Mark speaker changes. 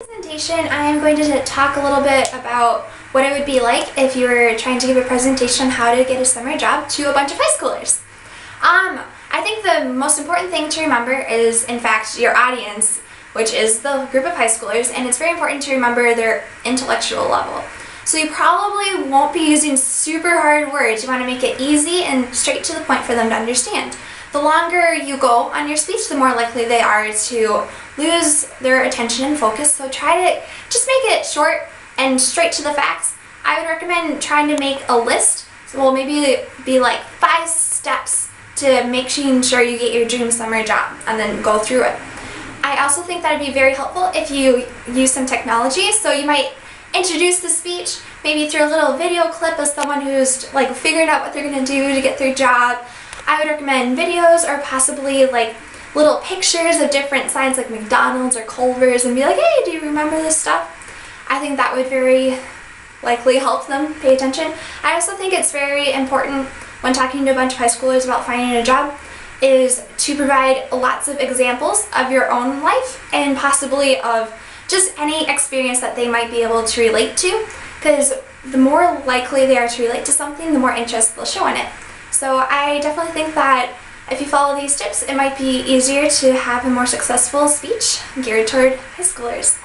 Speaker 1: Presentation, I am going to talk a little bit about what it would be like if you were trying to give a presentation on how to get a summer job to a bunch of high schoolers. I think the most important thing to remember is, in fact, your audience, which is the group of high schoolers, and it's very important to remember their intellectual level. So you probably won't be using super hard words. You want to make it easy and straight to the point for them to understand. The longer you go on your speech, the more likely they are to lose their attention and focus, so try to just make it short and straight to the facts. I would recommend trying to make a list. So will maybe be like 5 steps to making sure you get your dream summer job, and then go through it. I also think that would be very helpful if you use some technology. So you might introduce the speech maybe through a little video clip of someone who's like figured out what they're going to do to get their job. I would recommend videos, or possibly like little pictures of different signs like McDonald's or Culver's, and be like, hey, do you remember this stuff? I think that would very likely help them pay attention. I also think it's very important when talking to a bunch of high schoolers about finding a job is to provide lots of examples of your own life, and possibly of just any experience that they might be able to relate to, because the more likely they are to relate to something, the more interest they'll show in it. So I definitely think that if you follow these tips, it might be easier to have a more successful speech geared toward high schoolers.